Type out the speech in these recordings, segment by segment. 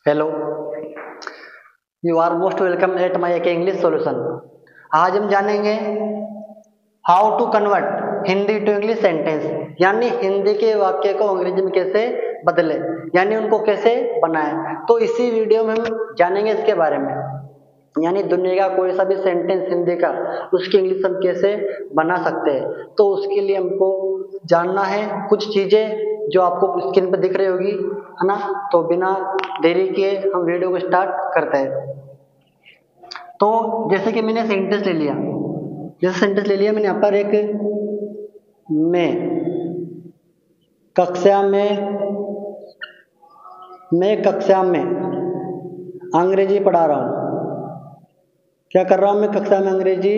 Hello, you are most welcome at my एक English solution. आज हम जानेंगे how to convert Hindi to English sentence, यानी हिंदी के वाक्य को अंग्रेजी में कैसे बदले, यानी उनको कैसे बनाएं। तो इसी वीडियो में हम जानेंगे इसके बारे में, यानी दुनिया का कोई सा भी सेंटेंस हिंदी का उसकी इंग्लिश हम कैसे बना सकते हैं। तो उसके लिए हमको जानना है कुछ चीजें जो आपको स्क्रीन पर दिख रही होगी, है ना। तो बिना देरी किए हम वीडियो को स्टार्ट करते हैं। तो जैसे कि मैंने सेंटेंस ले लिया, मैंने यहाँ पर एक मैं कक्षा में अंग्रेजी पढ़ा रहा हूँ। क्या कर रहा हूँ? मैं कक्षा में अंग्रेजी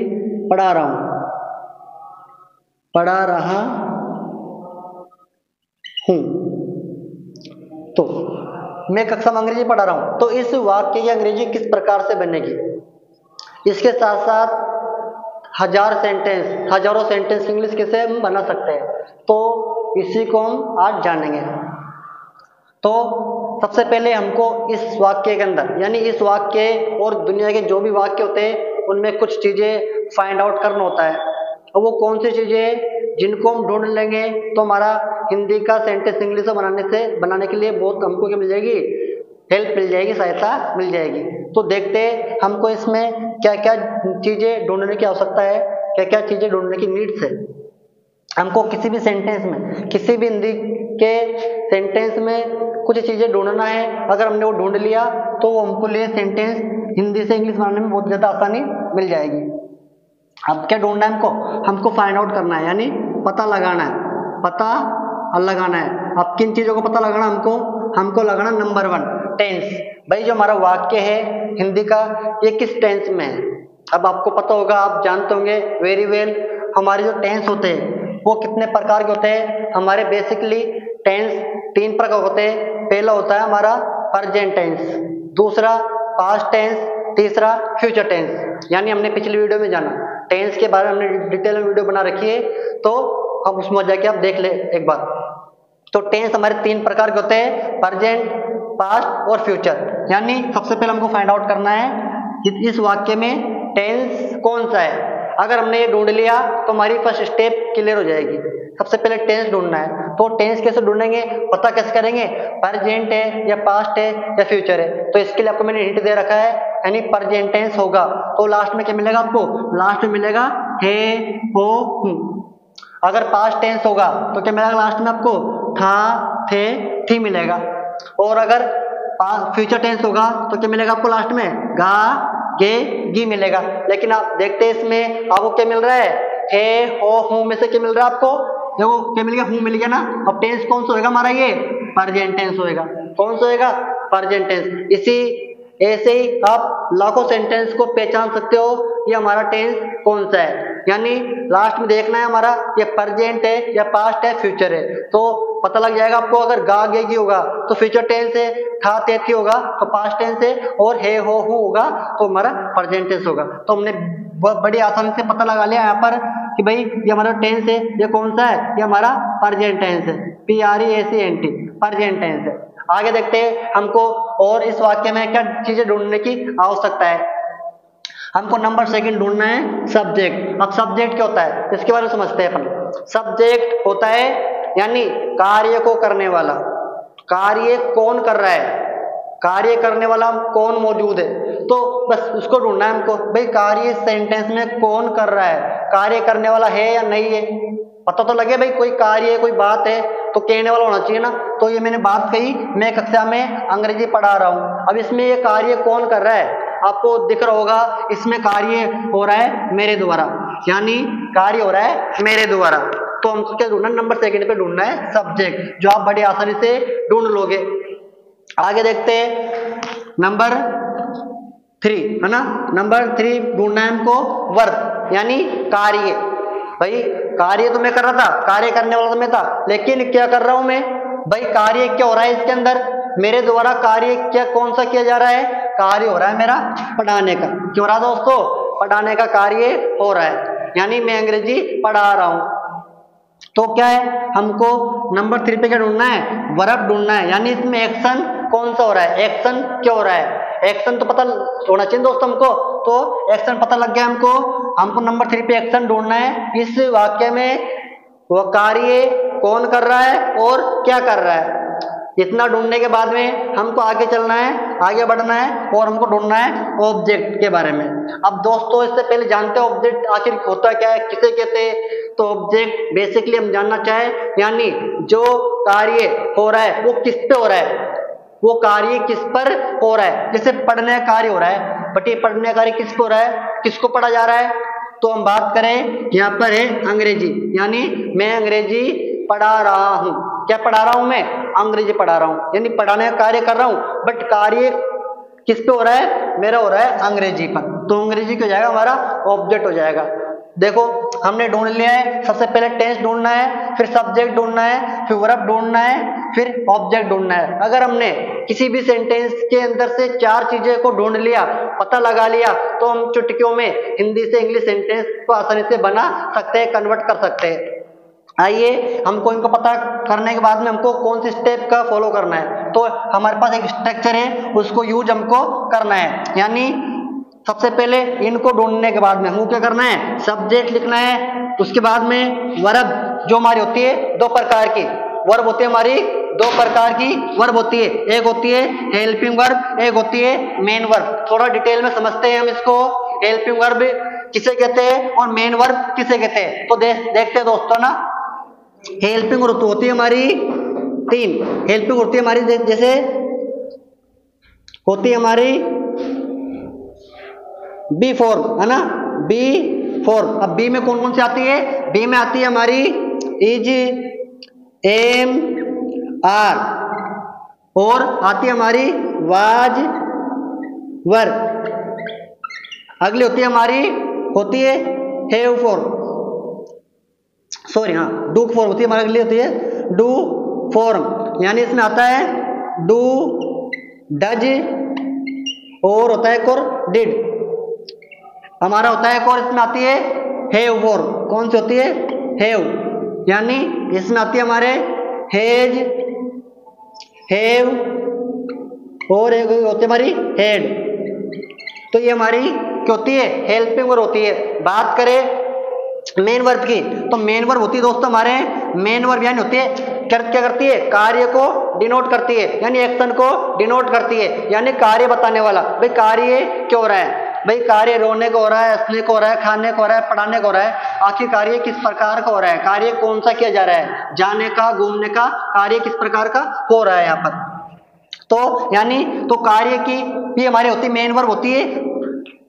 पढ़ा रहा हूँ, पढ़ा रहा हूँ। तो मैं कक्षा में अंग्रेजी पढ़ा रहा हूँ, तो इस वाक्य की अंग्रेजी किस प्रकार से बनेगी? इसके साथ साथ हजारों सेंटेंस इंग्लिश कैसे हम बना सकते हैं, तो इसी को हम आज जानेंगे। तो सबसे पहले हमको इस वाक्य के अंदर, यानी इस वाक्य और दुनिया के जो भी वाक्य होते हैं उनमें कुछ चीजें फाइंड आउट करना होता है। और वो कौन सी चीजें जिनको हम ढूंढ लेंगे तो हमारा हिंदी का सेंटेंस इंग्लिश में बनाने के लिए बहुत हमको क्या मिल जाएगी, हेल्प मिल जाएगी, सहायता मिल जाएगी। तो देखते हैं हमको इसमें क्या क्या चीजें ढूंढने की आवश्यकता है, क्या क्या चीजें ढूंढने की नीड्स है। हमको किसी भी सेंटेंस में, किसी भी हिंदी के सेंटेंस में कुछ चीजें ढूंढना है। अगर हमने वो ढूंढ लिया तो वो हमको लिए सेंटेंस हिंदी से इंग्लिश बनाने में बहुत ज्यादा आसानी मिल जाएगी। अब क्या ढूंढना है हमको फाइंड आउट करना है, यानी पता लगाना है। अब किन चीजों को पता लगाना हमको लगाना नंबर 1 टेंस। भाई जो हमारा वाक्य है हिंदी का, ये किस टेंस में है। अब आपको पता होगा, आप जानते होंगे वेरी वेल, हमारे जो टेंस होते हैं वो कितने प्रकार के होते हैं। हमारे बेसिकली टेंस 3 प्रकार होते हैं। पहला होता है हमारा प्रेजेंट टेंस, दूसरा पास्ट टेंस, तीसरा फ्यूचर टेंस। यानी हमने पिछली वीडियो में जाना टेंस के बारे में, हमने डिटेल में वीडियो बना रखी है, तो हम उसमें जाके आप देख ले एक बार। तो टेंस हमारे 3 प्रकार के होते हैं, प्रेजेंट, पास्ट और फ्यूचर। यानी सबसे पहले हमको फाइंड आउट करना है इस वाक्य में टेंस कौन सा है। अगर हमने ये ढूंढ लिया तो हमारी फर्स्ट स्टेप क्लियर हो जाएगी। सबसे पहले टेंस ढूंढना है, तो टेंस कैसे ढूंढेंगे, पता कैसे करेंगे, प्रेजेंट है या पास्ट है या फ्यूचर है। तो इसके लिए आपको मैंने हिंट दे रखा है, यानी प्रेजेंट टेंस होगा तो लास्ट में क्या मिलेगा आपको, लास्ट में मिलेगा हे, हो, हूं। अगर पास्ट टेंस होगा तो क्या मिलेगा लास्ट में आपको, था, थे, थी मिलेगा। और अगर फ्यूचर टेंस होगा तो क्या मिलेगा आपको लास्ट में, गा, गे, गी मिलेगा। लेकिन आप देखते हैं इसमें आपको क्या मिल रहा है, हे, हो, हूं में से क्या मिल रहा है आपको, देखो क्या मिल गया, हूं मिल गया ना। अब टेंस कौन सा होगा हमारा, ये प्रेजेंट टेंस होएगा। कौन सा होएगा, प्रेजेंट टेंस। ऐसे ही आप लाखों सेंटेंस को पहचान सकते हो ये हमारा टेंस कौन सा है। यानी लास्ट में देखना है हमारा ये प्रेजेंट है या पास्ट है, फ्यूचर है, तो पता लग जाएगा आपको। अगर गा, गे, गी होगा तो फ्यूचर टेंस है, था, थे, थी होगा तो पास्ट टेंस है, और हे, हो, हूं होगा तो हमारा प्रेजेंट टेंस होगा। तो हमने बड़ी आसानी से पता लगा लिया यहाँ पर कि भाई ये हमारा टेंस है, ये कौन सा है, ये हमारा प्रेजेंट टेंस है, PRESENT, प्रेजेंट टेंस है। आगे देखते हैं हमको और इस वाक्य में क्या चीजें ढूंढने की आवश्यकता है। हमको नंबर 2 ढूंढना है सब्जेक्ट। अब सब्जेक्ट क्या होता है इसके बारे में समझते हैं अपन। सब्जेक्ट होता है यानी कार्य को करने वाला, कार्य कौन कर रहा है, कार्य करने वाला कौन मौजूद है, तो बस उसको ढूंढना है हमको। भाई कार्य सेंटेंस में कौन कर रहा है, कार्य करने वाला है या नहीं है, पता तो लगे। भाई कोई कार्य है, कोई बात है तो कहने वाला होना चाहिए ना। तो ये मैंने बात कही, मैं कक्षा में अंग्रेजी पढ़ा रहा हूं। अब इसमें ये कार्य कौन कर रहा है, आपको दिख रहा होगा इसमें कार्य हो रहा है मेरे द्वारा, यानी कार्य हो रहा है मेरे द्वारा। तो हमको क्या ढूंढना है, नंबर 2 पे ढूंढना है सब्जेक्ट, जो आप बड़ी आसानी से ढूंढ लोगे। आगे देखते हैं नंबर 3, है ना। नंबर 3 ढूंढना है हमको वर्ब, यानी कार्य। भाई कार्य तो मैं कर रहा था, कार्य करने वाला तो मैं था, लेकिन क्या कर रहा हूं मैं, भाई कार्य क्या हो रहा है इसके अंदर, मेरे द्वारा कार्य क्या कौन सा किया जा रहा है, कार्य हो रहा है मेरा पढ़ाने का। क्यों रहा दोस्तों, पढ़ाने का कार्य हो रहा है, यानी मैं अंग्रेजी पढ़ा रहा हूं। तो क्या है हमको नंबर 3 पे क्या ढूंढना है, वर्ब ढूंढना है, यानी इसमें एक्शन कौन सा हो रहा है, एक्शन क्या हो रहा है। एक्शन तो पता होना चाहिए दोस्तों हमको, तो एक्शन पता लग गया हमको नंबर 3 पे एक्शन ढूंढना है। इस वाक्य में वो कार्य कौन कर रहा है और क्या कर रहा है। इतना ढूंढने के बाद में हमको आगे चलना है, आगे बढ़ना है और हमको ढूंढना है ऑब्जेक्ट के बारे में। अब दोस्तों इससे पहले जानते हैं ऑब्जेक्ट आखिर होता क्या है, किसे कहते हैं। तो ऑब्जेक्ट बेसिकली हम जानना चाहें यानी जो कार्य हो रहा है वो किस पे हो रहा है, वो कार्य किस पर हो रहा है। जैसे पढ़ने का कार्य हो रहा है, बट ये पढ़ने का कार्य किस पे हो रहा है, किसको पढ़ा जा रहा है। तो हम बात करें यहाँ पर है अंग्रेजी, यानी मैं अंग्रेजी पढ़ा रहा हूं। क्या पढ़ा रहा हूं मैं, अंग्रेजी पढ़ा रहा हूं, यानी पढ़ाने का कार्य कर रहा हूं, बट कार्य किस पे हो रहा है, मेरा हो रहा है अंग्रेजी पर। तो अंग्रेजी क्या हो जाएगा, हमारा ऑब्जेक्ट हो जाएगा। देखो हमने ढूंढ लिया है, सबसे पहले टेंस ढूंढना है, फिर सब्जेक्ट ढूंढना है, फिर वर्ब ढूंढना है, फिर ऑब्जेक्ट ढूंढना है। अगर हमने किसी भी सेंटेंस के अंदर से 4 चीजें को ढूंढ लिया, पता लगा लिया, तो हम चुटकियों में हिंदी से इंग्लिश सेंटेंस को आसानी से बना सकते हैं, कन्वर्ट कर सकते हैं। आइए हमको इनको पता करने के बाद में हमको कौन सी स्टेप का फॉलो करना है। तो हमारे पास एक स्ट्रक्चर है, उसको यूज हमको करना है। यानी सबसे पहले इनको ढूंढने के बाद में हमको क्या करना है, सब्जेक्ट लिखना है। उसके बाद में वर्ब जो हमारी होती है 2 प्रकार की वर्ब होती है, हमारी 2 प्रकार की वर्ब होती है। एक होती है हेल्पिंग वर्ब, एक होती है मेन वर्ब। थोड़ा डिटेल में समझते हैं हम इसको। हेल्पिंग वर्ब किसे कहते हैं और मेन वर्ब किसे कहते हैं, तो देखते हैं दोस्तों ना। हेल्पिंग होती है हमारी 3 हेल्पिंग होती है हमारी, जैसे होती है हमारी बी फॉर्म, है ना, बी फॉर्म। अब बी में कौन कौन सी आती है, बी में आती है हमारी इज, एम, आर, और आती है हमारी वाज, वर। अगली होती है हमारी होती है हैव फॉर्म, सॉरी हाँ डू फॉर्म होती है हमारी, अगली होती है डू फॉर्म। यानी इसमें आता है डू, डज, और होता है और डिड। हमारा होता है और इसमें आती है हैव फॉर्म। कौन सी होती है, हैव, यानी इसमें आती है हमारे हैज, हैव, और एक होती है हमारी हैड। तो ये हमारी क्या होती है, हेल्पिंग वर्ब होती है। बात करें मेन वर्ब की, तो मेन वर्ब होती है दोस्तों हमारे, मेन वर्ब यानी होती है क्या करती है, कार्य को डिनोट करती है, यानी एक्शन को डिनोट करती है, यानी कार्य बताने वाला। भाई कार्य क्यों हो रहा है, भाई कार्य रोने को हो रहा है, हंसने को हो रहा है, खाने को हो रहा है, पढ़ाने को हो रहा है। आखिर कार्य किस प्रकार का हो रहा है, कार्य कौन सा किया जा रहा है, जाने का, घूमने का कार्य किस प्रकार का हो रहा है यहाँ पर। तो यानी तो कार्य की भी हमारी होती है मेन वर्ब होती है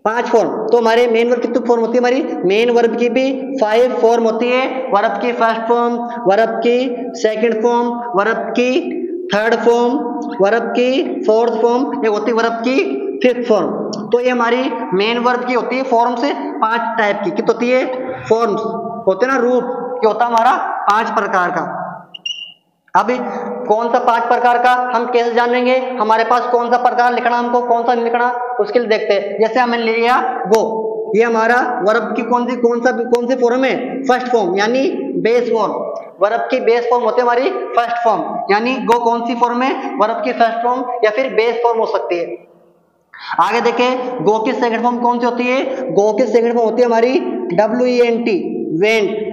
5 फॉर्म। तो हमारे मेन वर्ब कितनी फॉर्म होती है, हमारी मेन वर्ब की भी 5 फॉर्म होती है। वर्ब की फर्स्ट फॉर्म, वर्ब की सेकंड फॉर्म, वर्ब की थर्ड फॉर्म, वर्ब की फोर्थ फॉर्म, एक होती है वर्ब की 5th फॉर्म। तो ये हमारी मेन वर्ब की होती है फॉर्म से 5 टाइप की। कितनी होती है, फॉर्म्स होते ना, रूप क्या होता है हमारा 5 प्रकार का। अभी कौन सा 5 प्रकार का हम कैसे जानेंगे, हमारे पास कौन सा प्रकार लिखना, हमको कौन सा नहीं लिखना, उसके लिए देखते हैं। जैसे हमने लिया गो, ये हमारा वर्ब की कौन सी फॉर्म है, फर्स्ट फॉर्म, यानी बेस फॉर्म। वर्ब की बेस फॉर्म होती है हमारी फर्स्ट फॉर्म, यानी गो कौन सी फॉर्म है, वर्ब की फर्स्ट फॉर्म या फिर बेस फॉर्म हो सकती है। आगे देखें गो की सेकंड फॉर्म कौन सी होती है, गो की सेकंड फॉर्म होती है हमारी WENT, वेंट।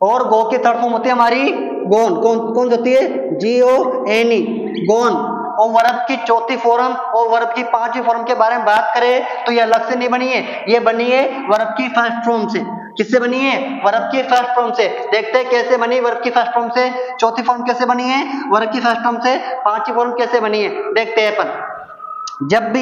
और गो की थर्ड फॉर्म होती है हमारी गोन, कौन सी होती है, GONE, गोन। और वर्ब की चौथी फॉर्म और वर्ब की 5वीं फॉर्म के बारे में बात करें तो ये अलग से नहीं बनी है, ये बनी है वर्ब की फर्स्ट फॉर्म से। किससे बनी है, वर्ब की फर्स्ट फॉर्म से। देखते हैं कैसे बनी वर्ब की फर्स्ट फॉर्म से, चौथी फॉर्म कैसे बनी है वर्ब की फर्स्ट फॉर्म से, 5वीं फॉर्म कैसे बनी है, देखते हैं अपन। जब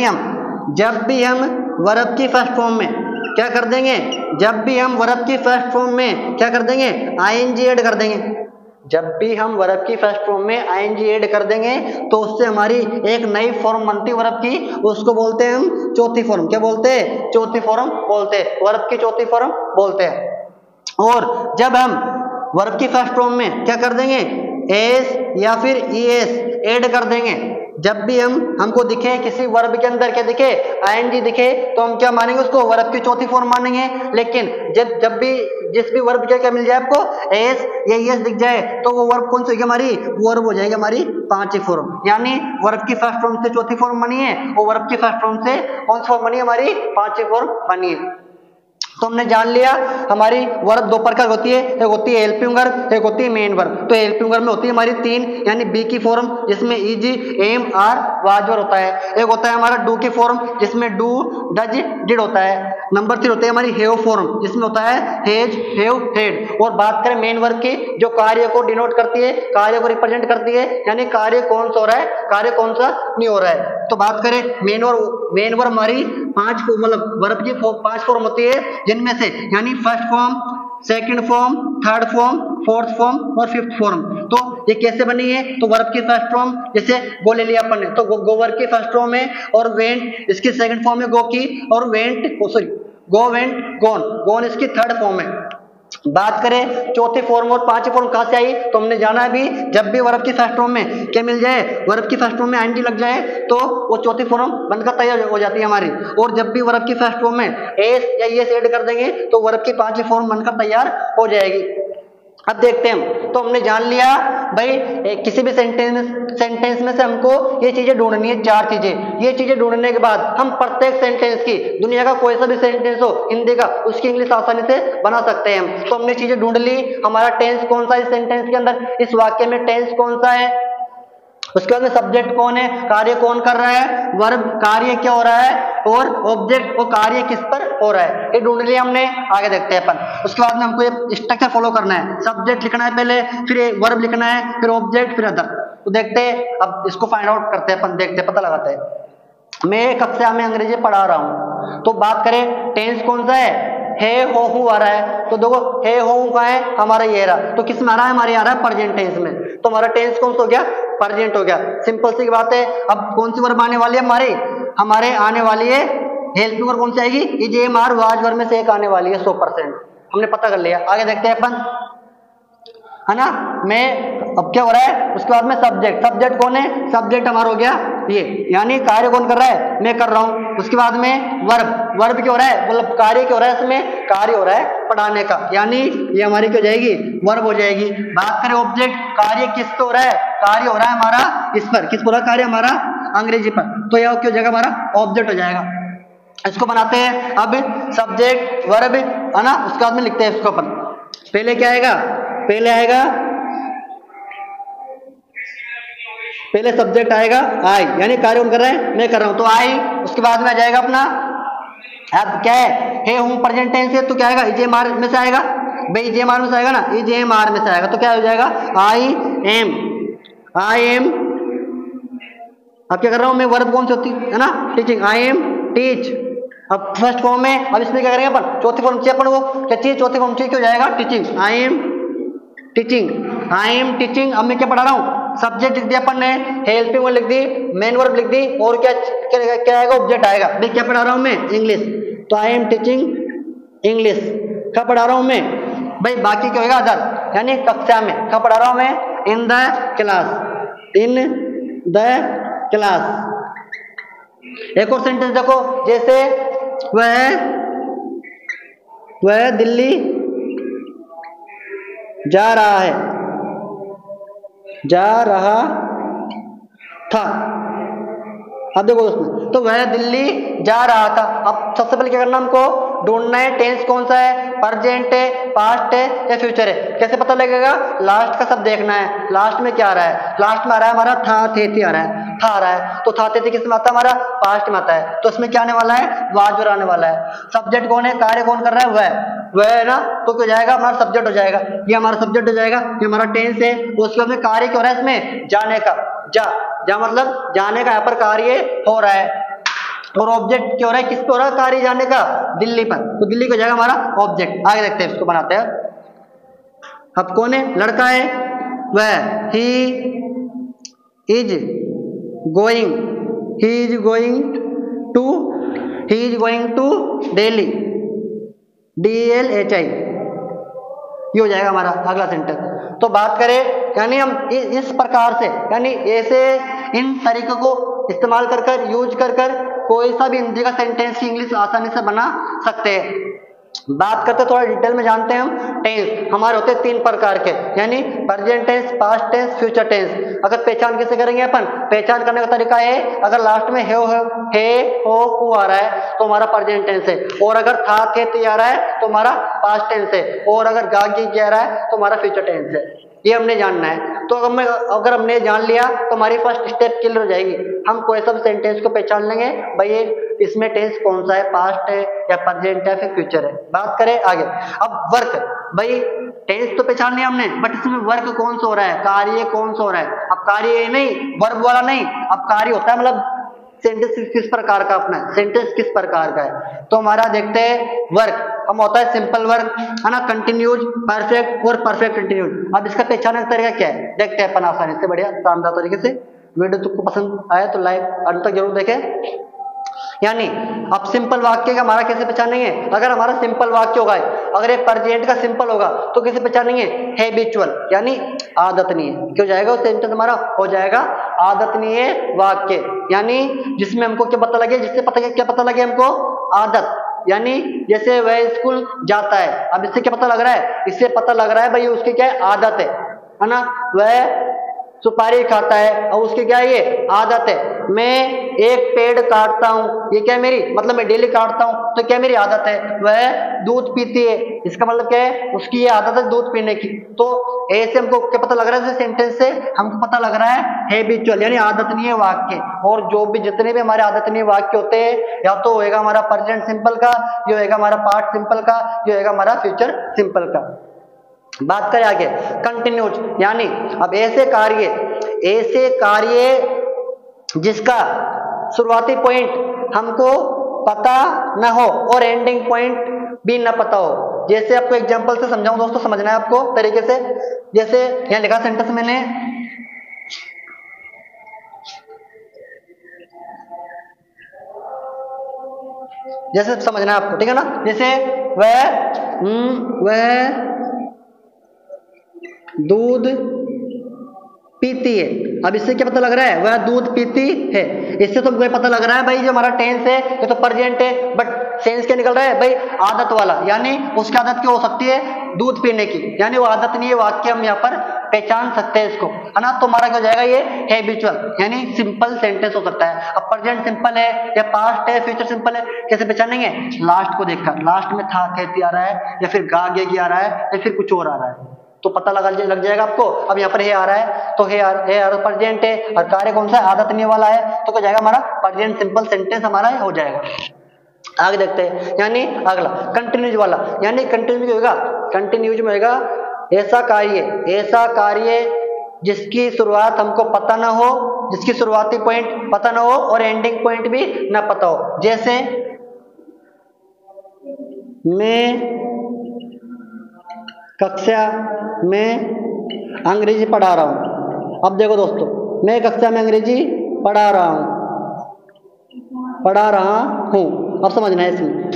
भी हम वर्ब की फर्स्ट फॉर्म में क्या कर देंगे, जब भी हम वर्ब की फर्स्ट फॉर्म में क्या कर देंगे, ING ऐड कर देंगे। जब भी हम वर्ब की फर्स्ट फॉर्म में ING ऐड कर देंगे तो उससे हमारी एक नई फॉर्म बनती है वर्ब की, उसको बोलते हैं हम चौथी फॉर्म। क्या बोलते हैं, चौथी फॉर्म बोलते हैं, वर्ब की चौथी फॉर्म बोलते हैं। और जब हम वर्ब की फर्स्ट फॉर्म में क्या कर देंगे, एस या फिर ES ऐड कर देंगे। जब भी हमको दिखे किसी वर्ब के अंदर क्या दिखे, ING दिखे, तो हम क्या मानेंगे, उसको वर्ब की चौथी फॉर्म मानेंगे। लेकिन जब भी जिस भी वर्ब क्या क्या मिल जाए आपको एस या एस दिख जाए तो वो वर्ब कौन सी होगी हमारी, वो वर्ब हो जाएगी हमारी पांचवी फॉर्म। यानी वर्ब की फर्स्ट फॉर्म से चौथी फॉर्म बनी है और वर्ब की फर्स्ट फॉर्म से कौन सी फॉर्म बनी है, हमारी पांचवी फॉर्म बनी है। तो हमने जान लिया हमारी वर्ब दो प्रकार होती है, एक होती है हेल्पिंग वर्ब, एक होती है मेन वर्ब। तो हेल्पिंग वर्ब में होती है हमारी तीन, यानी बी की फॉर्म जिसमें is, am, are, was verb होता है। एक होता है हमारा डू की फॉर्म जिसमें डू, डज, डिड होता है। नंबर 3 होती है हमारी हैव फॉर्म जिसमें होता है हैज, हैव, हैड। और बात करें मेन वर्ब की जो कार्य को डिनोट करती है, कार्य को रिप्रेजेंट करती है, यानी कार्य कौन सा हो रहा है, कार्य कौन सा नहीं हो रहा है। तो बात करें मेन वर्ब हमारी पांच मतलब वर्ब की पांच फॉर्म होती है जिनमें से, यानी first form, second form, third form, fourth form और फिफ्थ फॉर्म। तो ये कैसे बनी है, तो वर्ब की फर्स्ट फॉर्म जैसे गो ले लिया अपन ने, तो गो वर्ब की फर्स्ट फॉर्म है और वेंट इसकी सेकंड फॉर्म है गो की, और वेंट सॉरी गो, वेंट, गोन, गोन इसकी थर्ड फॉर्म है। बात करें चौथी फॉर्म और पांचवी फॉर्म कहां से आई, तो हमने जाना अभी जब भी वर्ब की फर्स्ट फॉर्म में क्या मिल जाए, वर्ब की फर्स्ट फॉर्म में आईएनजी लग जाए तो वो चौथी फॉर्म बनकर तैयार हो जाती है हमारी। और जब भी वर्ब की फर्स्ट फॉर्म में एस या एस ऐड कर देंगे तो वर्ब की पांचवी फॉर्म बनकर तैयार हो जाएगी। अब देखते हैं हम, तो हमने जान लिया भाई किसी भी सेंटेंस में से हमको ये चीजें ढूंढनी है, चार चीजें। ये चीजें ढूंढने के बाद हम प्रत्येक सेंटेंस की, दुनिया का कोई सा भी सेंटेंस हो हिंदी का, उसकी इंग्लिश आसानी से बना सकते हैं हम। तो हमने चीजें ढूंढ ली, हमारा टेंस कौन सा है इस सेंटेंस के अंदर, इस वाक्य में टेंस कौन सा है, उसके बाद में सब्जेक्ट कौन है, कार्य कौन कर रहा है, वर्ब कार्य क्या हो रहा है, और ऑब्जेक्ट वो कार्य किस पर हो रहा है, ये ढूंढ लिया हमने। आगे देखते हैं अपन, उसके बाद में हमको ये स्ट्रक्चर फॉलो करना है, सब्जेक्ट लिखना है पहले, फिर वर्ब लिखना है, फिर ऑब्जेक्ट, फिर अदर। तो देखते हैं, अब इसको फाइंड आउट करते हैं अपन, देखते हैं, पता लगाते हैं। मैं कक्षा में अंग्रेजी पढ़ा रहा हूँ, तो बात करें टेंस कौन सा है हो हूँ आ रहा है, तो देखो हे हो हूँ कहाँ है, हमारा ये रहा, तो किस में आ रहा है, हमारे आ रहा है प्रेजेंट टेंस में, तो हमारा टेंस कौन सा हो गया, प्रेजेंट हो गया। सिंपल सी बात है। अब कौन सी वर्ब आने वाली है हमारे आने वाली है हेल्पिंग वर्ब, कौन सी आएगी, is, am, are, was verb में से एक आने वाली है 100%, हमने पता कर लिया। आगे देखते हैं अपन, है ना, मैं अब क्या हो रहा है, उसके बाद में सब्जेक्ट कौन है, सब्जेक्ट हमारा हो गया ये, यानी कार्य कौन कर रहा है, मैं कर रहा हूं। उसके बाद में वर्ब क्या हो रहा है, मतलब कार्य क्या हो रहा है, इसमें कार्य हो रहा है पढ़ाने का, यानी ये हमारी क्या हो जाएगी, वर्ब हो जाएगी। बात करें ऑब्जेक्ट, कार्य किस पे हो रहा है, कार्य हो रहा है हमारा इस पर, किस पर कार्य हमारा, अंग्रेजी पर, तो यह क्या हो जाएगा, हमारा ऑब्जेक्ट हो जाएगा। इसको बनाते हैं अब, सब्जेक्ट वर्ब है ना, उसके बाद में लिखते हैं इसको अपन। पहले क्या आएगा, पहले सब्जेक्ट आएगा आई, यानी कार्य कौन कर रहा है, मैं कर रहा हूं, तो आई। उसके बाद में आ जाएगा अपना, अब क्या है हूं प्रेजेंट टेंस है, तो क्या आएगा, इज, एम, आर में से आएगा भाई, इज, एम, आर में से आएगा ना, इज, एम, आर में से आएगा, तो क्या हो जाएगा, आई एम। अब क्या कर रहा हूं मैं, वर्ब कौन सी होती है ना, टीचिंग, आई एम टीच। अब फर्स्ट फॉर्म में, अब इसमें क्या करेंगे अपन, चौथी फॉर्म चाहिए अपन, वो क्या चाहिए, चौथी फॉर्म चाहिए, क्या हो जाएगा, टीचिंग, आई एम टीचिंग। अब मैं क्या पढ़ा रहा हूँ, सब्जेक्ट लिख दिया अपन ने, हेल्पिंग वर्ब लिख दी, मेन वर्ब लिख दी, और क्या आएगा, ऑब्जेक्ट आएगा। मैं क्या पढ़ा रहा हूँ मैं, इंग्लिश, तो आई एम टीचिंग इंग्लिश। क्या पढ़ा रहा हूँ मैं भाई, बाकी क्या होगा, अदर, यानी कक्षा में। क्या पढ़ा रहा हूँ मैं, इन द क्लास। एक और सेंटेंस देखो, जैसे वह दिल्ली जा रहा था। अब देखो उसमें, तो वह दिल्ली जा रहा था। अब सबसे पहले क्या करना, हमको ढूंढना है टेंस कौन सा है, प्रेजेंट है, पास्ट है या फ्यूचर है। कैसे पता लगेगा, लास्ट का सब देखना है, लास्ट में क्या आ रहा है, लास्ट में आ रहा है हमारा था, थे आ रहा है, था आ रहा है, तो था थे किस में आता है, हमारा पास्ट में आता है, तो इसमें क्या आने वाला है, वाज वर्ब आने वाला है। सब्जेक्ट कौन है, कार्य कौन कर रहा है, वह है ना, तो क्या हो जाएगा, हमारा सब्जेक्ट हो जाएगा, ये हमारा सब्जेक्ट हो जाएगा, ये हमारा टेंस है। उसके बाद में कार्य क्या हो रहा है इसमें, जाने का, जा मतलब जाने का, यहाँ पर कार्य हो रहा है, और ऑब्जेक्ट क्या हो रहा है, किस पे हो रहा है कार्य, जाने का, दिल्ली पर, तो दिल्ली को जाएगा हमारा ऑब्जेक्ट। आगे देखते हैं, इसको बनाते हैं। अब कौन है, लड़का है, वह, he is going to Delhi, DLHI, ये हो जाएगा हमारा अगला सेंटेंस। तो बात करें, यानी हम इस प्रकार से, यानी ऐसे इन तरीकों को इस्तेमाल कर यूज कर कोई सा भी हिंदी का सेंटेंस की इंग्लिश आसानी से बना सकते हैं। बात करते थोड़ा डिटेल में जानते हैं हम। टेंस हमारे होते हैं 3 प्रकार के, यानी present tense, past tense, future tense. अगर पहचान कैसे करेंगे अपन, पहचान करने का तरीका है, अगर लास्ट में हे हो हु आ रहा है तो हमारा प्रेजेंट टेंस है, और अगर था थे ती आ रहा है तो हमारा पास्ट टेंस है, और अगर गा गी आ रहा है तो हमारा फ्यूचर टेंस है। ये हमने जानना है। तो अगर हमने जान लिया तो हमारी फर्स्ट स्टेप क्लियर हो जाएगी। हम कोई सब सेंटेंस को पहचान लेंगे भाई ये इसमें टेंस कौन सा है, पास्ट है या प्रेजेंट है फिर फ्यूचर है। बात करें आगे। अब वर्क, भाई टेंस तो पहचान लिया हमने, बट इसमें वर्क कौन सा हो रहा है, कार्य कौन सा हो रहा है। अब कार्य नहीं, वर्ब वाला नहीं, अब कार्य होता है मतलब सेंटेंस किस प्रकार का अपना है, सेंटेंस किस प्रकार का है। तो हमारा देखते हैं वर्क हम होता है सिंपल वर्क, है ना, कंटिन्यूज, परफेक्ट और परफेक्ट कंटिन्यूज। अब इसका पहचानने का तरीका क्या है, देखते हैं अपन आसानी से, बढ़िया शानदार तरीके से। वीडियो तुमको पसंद आया तो लाइक अंत तक जरूर देखें। यानी अब सिंपल वाक्य का हमारा कैसे पहचानेंगे, अगर हमारा सिंपल वाक्य होगा, अगर ये प्रेजेंट का सिंपल होगा तो कैसे पहचानेंगे, हैबिचुअल यानी आदतनीय। क्यों जाएगा वो सेंटेंस हमारा हो जाएगा आदतनीय वाक्य, यानी जिसमें हमको क्या पता लगे, जिससे क्या पता लगे हमको, आदत। यानी जैसे वह स्कूल जाता है, अब इससे क्या पता लग रहा है, इससे पता लग रहा है भाई उसकी क्या है, आदत है ना। वह सुपारी खाता है और उसकी क्या है, ये आदत है। मैं एक पेड़ काटता हूँ, ये क्या है मेरी, मतलब मैं डेली काटता हूँ तो क्या मेरी आदत है। वह दूध पीती है, इसका मतलब क्या है, उसकी ये आदत है दूध पीने की। तो ऐसे हमको क्या पता लग रहा है, सेंटेंस से हमको पता लग रहा है हैबिचुअल यानी आदतनीय वाक्य। और जो भी जितने भी हमारे आदतनीय वाक्य होते हैं, या तो होएगा हमारा प्रेजेंट सिंपल का, ये होएगा हमारा पास्ट सिंपल का, ये होएगा हमारा फ्यूचर सिंपल का। बात करें आगे कंटिन्यूज, यानी अब ऐसे कार्य जिसका शुरुआती पॉइंट हमको पता न हो और एंडिंग पॉइंट भी न पता हो। जैसे आपको एग्जांपल से समझाऊं दोस्तों, समझना है आपको तरीके से। जैसे यहां लिखा सेंटेंस मैंने, जैसे समझना है आपको, ठीक है ना। जैसे वह दूध पीती है, अब इससे क्या पता लग रहा है, वह दूध पीती है। इससे तो मुझे पता लग रहा है भाई जो हमारा टेंस है ये तो प्रेजेंट है, बट सेंस क्या निकल रहा है भाई, आदत वाला। यानी उसकी आदत क्या हो सकती है, दूध पीने की, यानी वो आदत नहीं है वाक्य, हम यहाँ पर पहचान सकते हैं इसको, है ना। तो हमारा क्या हो जाएगा, ये हैबिचुअल यानी सिंपल सेंटेंस हो सकता है। अब प्रेजेंट सिंपल है या पास्ट है, फ्यूचर सिंपल है, कैसे पहचानेंगे, लास्ट को देखकर, लास्ट में था कहती आ रहा है या फिर गा गे आ रहा है या फिर कुछ और आ रहा है तो पता लग जाएगा आपको। अब यहाँ पर हे आ रहा है तो हे प्रेजेंट है, और कार्य कौन सा है, आदतनीय वाला है, तो क्या जाएगा हमारा प्रेजेंट सिंपल सेंटेंस हमारा हो जाएगा। आगे देखते हैं, यानी अगला कंटिन्यूज वाला, यानी कंटिन्यूज होगा, कंटिन्यूज में होगा ऐसा कार्य जिसकी शुरुआत हमको पता ना हो, जिसकी शुरुआती पॉइंट पता ना हो और एंडिंग पॉइंट भी ना पता हो। जैसे मैं कक्षा में अंग्रेजी पढ़ा रहा हूं। अब देखो दोस्तों, मैं कक्षा में अंग्रेजी पढ़ा रहा हूं, अब समझना है इसमें,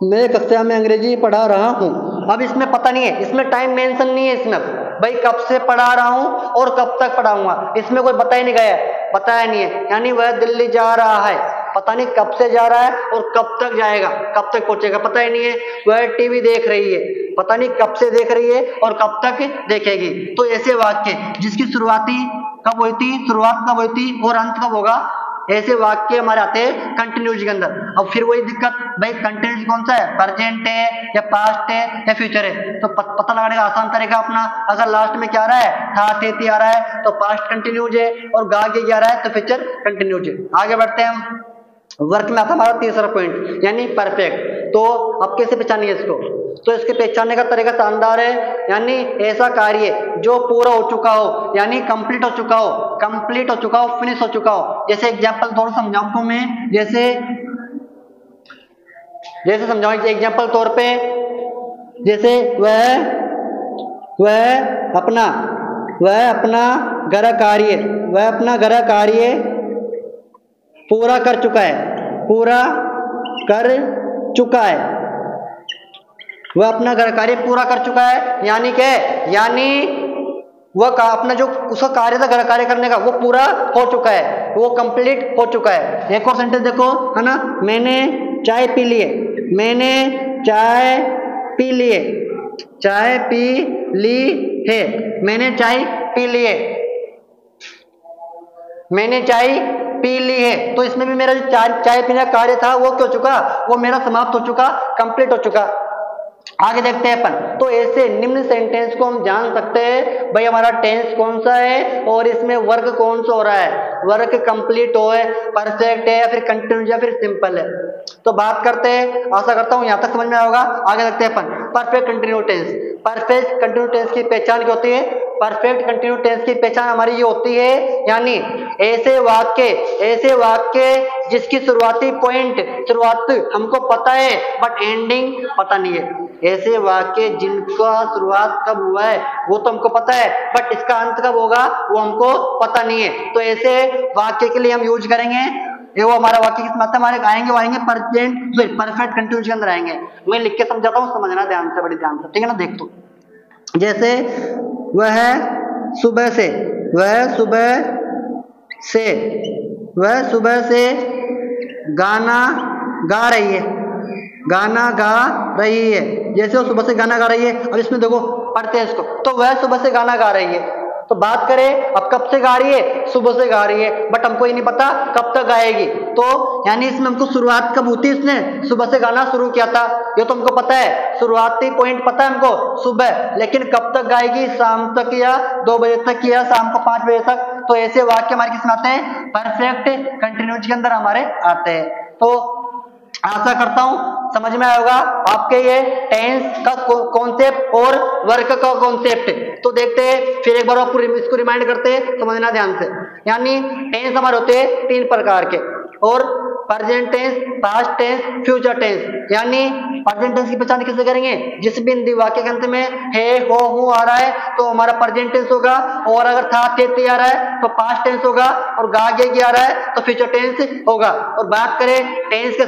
मैं कक्षा में अंग्रेजी पढ़ा रहा हूं। अब इसमें पता नहीं है, इसमें टाइम मेंशन नहीं है, इसमें भाई कब से पढ़ा रहा हूं और कब तक पढ़ाऊंगा, इसमें कोई बताया नहीं गया है, बताया नहीं है। यानी वह दिल्ली जा रहा है, पता नहीं कब से जा रहा है और कब तक जाएगा, कब तक पहुंचेगा पता ही नहीं है। वह टीवी देख रही है, पता नहीं कब से देख रही है और कब तक देखेगी। तो ऐसे वाक्य जिसकी शुरुआत कब हुई थी और अंत कब होगा, ऐसे वाक्य हमारे आते हैं कंटिन्यूज के अंदर। अब फिर वही दिक्कत, भाई कंटिन्यूज कौन सा है, प्रेजेंट है या पास्ट है या फ्यूचर है। तो पता लगाने का आसान तरीका अपना, अगर लास्ट में क्या आ रहा है, था थे ती आ रहा है तो पास्ट कंटिन्यूज है, और गा गे आ रहा है तो फ्यूचर कंटिन्यूज है। आगे बढ़ते हैं हम, वर्क में आता हमारा तीसरा पॉइंट यानी परफेक्ट। तो अब कैसे पहचानिए इसको, तो इसके पहचानने का तरीका शानदार है, यानी ऐसा कार्य जो पूरा हो चुका हो, यानी कंप्लीट हो चुका हो, फिनिश हो चुका हो। जैसे एग्जांपल थोड़ा समझाऊं आपको मैं, जैसे समझाऊं एग्जांपल तौर पे, जैसे वह अपना घर कार्य पूरा कर चुका है, वह अपना घर कार्य पूरा कर चुका है। यानी क्या है, यानी वह अपना जो उसका कार्य था घर कार्य करने का वो पूरा हो चुका है, वो कंप्लीट हो चुका है। एक और सेंटेंस देखो, है ना, मैंने चाय पी ली है, मैंने चाय पी लिए, चाय पी ली है, मैंने चाय पी ली है, मैंने चाय पी ली है। तो इसमें भी मेरा जो चाय पीने का कार्य था वो क्या हो चुका, वो मेरा समाप्त हो चुका, कंप्लीट हो चुका। आगे देखते हैं अपन। तो ऐसे निम्न सेंटेंस को हम जान सकते हैं भाई हमारा टेंस कौन सा है और इसमें वर्क कौन सा हो रहा है, वर्क कंप्लीट हो है, परफेक्ट है या फिर कंटिन्यूस या फिर सिंपल है। तो बात करते हैं, आशा करता हूं यहां तक समझ में आएगा। आगे देखते हैं अपन perfect continue tense. Perfect continue tense की पहचान क्या होती है? परफेक्ट कंटिन्यू टेंस की पहचान हमारी ये होती है, यानी ऐसे वाक्य जिसकी शुरुआती पॉइंट, शुरुआत हमको पता है बट एंडिंग पता नहीं है। ऐसे वाक्य जिनका शुरुआत कब हुआ है वो तो हमको पता है बट इसका अंत कब होगा वो हमको पता नहीं है। तो ऐसे वाक्य के लिए हम यूज करेंगे, ये वो हमारा वाक्य किस मतलब हमारे आएंगे, वो आएंगे परफेक्ट कंटिन्यूस के अंदर आएंगे। मैं लिख के समझाता हूँ, समझना ध्यान से, बड़ी ध्यान से, ठीक है ना। देख तो जैसे वह सुबह से गाना गा रही है, गाना गा रही है। जैसे वो सुबह से गाना गा रही है, अब इसमें देखो पढ़ते हैं इसको, तो वह सुबह से गाना गा रही है। तो बात करें अब कब से गा रही है, सुबह से गा रही है, बट हमको ये नहीं पता कब तक गाएगी। तो यानी इसमें हमको शुरुआत कब होती है, इसने सुबह से गाना शुरू किया था, ये तो हमको पता है, शुरुआती पॉइंट पता है हमको सुबह, लेकिन कब तक गाएगी, शाम तक या 2 बजे तक या शाम को 5 बजे तक। तो ऐसे वाक्य हमारे किसमें आते हैं, परफेक्ट कंटिन्यूस के अंदर हमारे आते हैं। तो आशा करता हूं समझ में आएगा आपके ये टेंस का कॉन्सेप्ट और वर्क का कॉन्सेप्ट। तो देखते हैं फिर एक बार आपको इसको रिमाइंड करते हैं, समझना ध्यान से। यानी टेंस हमारे होते हैं 3 प्रकार के, और present tense, past tense, future tense. यानी प्रेजेंट टेंस की पहचान कैसे करेंगे, जिस बिंदु वाक्य के अंत में है, हो, हूं आ रहा है तो हमारा प्रेजेंट टेंस होगा, और अगर था, थे, ते आ रहा है तो पास्ट टेंस होगा, और गा, गे आ रहा है तो फ्यूचर टेंस होगा। और बात करें टेंस के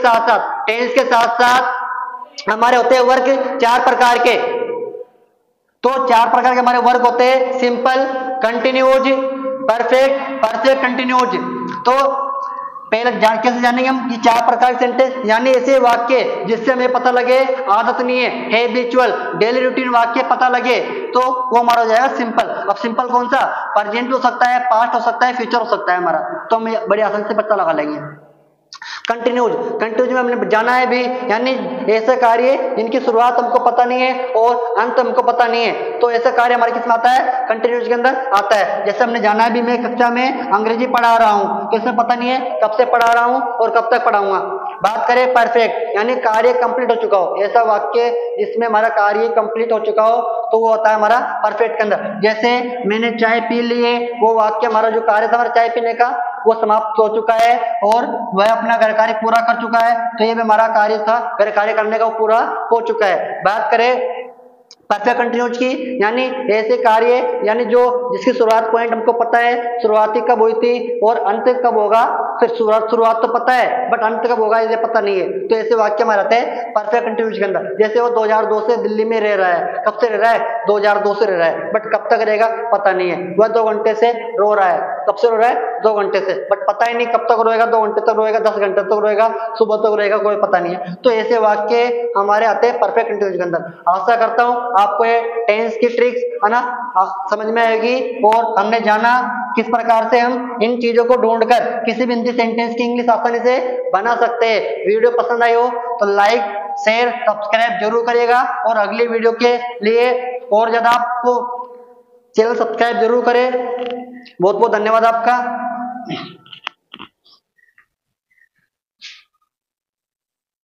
साथ साथ हमारे होते हैं वर्क 4 प्रकार के। तो 4 प्रकार के हमारे वर्क होते हैं, सिंपल, कंटिन्यूज, परफेक्ट कंटिन्यूज। तो पहले कैसे जानेंगे हम ये 4 प्रकार के सेंटेंस, यानी ऐसे वाक्य जिससे हमें पता लगे आदत नहीं है, हैबिचुअल डेली रूटीन वाक्य पता लगे, तो वो हमारा हो जाएगा सिंपल। अब सिंपल कौन सा, प्रेजेंट हो सकता है, पास्ट हो सकता है, फ्यूचर हो सकता है हमारा, तो हम बड़ी आसानी से पता लगा लेंगे। कंटिन्यूज में हमने जाना है भी, यानी ऐसे कार्य जिनकी शुरुआत हमको पता नहीं है और अंत हमको पता नहीं है, तो ऐसा कार्य हमारे किसमें आता है, कंटिन्यूज के अंदर आता है। जैसे हमने जाना है भी, मैं कक्षा में अंग्रेजी पढ़ा रहा हूँ, तो इसमें पता नहीं है कब से पढ़ा रहा हूँ और कब तक पढ़ाऊंगा। बात करें परफेक्ट, यानी कार्य कंप्लीट हो चुका हो, ऐसा वाक्य जिसमें हमारा कार्य कंप्लीट हो चुका हो तो वो होता है हमारा परफेक्ट के अंदर। जैसे मैंने चाय पी ली है, वो वाक्य हमारा जो कार्य था हमारा चाय पीने का वो समाप्त हो चुका है और वह अपना घर कार्य पूरा कर चुका है, तो ये भी हमारा कार्य था, घर कार्य करने का वो पूरा हो चुका है। बात करें परफेक्ट कंटिन्यूज की, यानी ऐसे कार्य यानी जो जिसकी शुरुआत पॉइंट हमको पता है, शुरुआती कब हुई थी और अंत कब होगा, फिर शुरुआत तो पता है बट अंत कब होगा इसे पता नहीं है, तो ऐसे वाक्य हमारे रहते हैं परफेक्ट कंटिन्यूज के अंदर। जैसे वो 2002 से दिल्ली में रह रहा है, कब से रह रहा है, 2002 से रह रहा है, बट कब तक रहेगा पता नहीं है। वह 2 घंटे से रो रहा है, कब से रो रहा है, 2 घंटे से, बट पता ही नहीं कब तक रोएगा, 2 घंटे तक रोएगा, 10 घंटे तक रोएगा, सुबह तक रोएगा, कोई पता नहीं है। तो ऐसे वाक्य हमारे आते हैं परफेक्ट कंटिन्यूज के अंदर। आशा करता हूं आपको ये टेंस की ट्रिक्स है ना समझ में आएगी, और हमने जाना किस प्रकार से हम इन चीजों को ढूंढकर किसी भी हिंदी सेंटेंस की इंग्लिश आसानी से बना सकते हैं। वीडियो पसंद आई हो तो लाइक, शेयर, सब्सक्राइब जरूर करिएगा, और अगली वीडियो के लिए और ज्यादा आपको चैनल सब्सक्राइब जरूर करें। बहुत बहुत धन्यवाद आपका।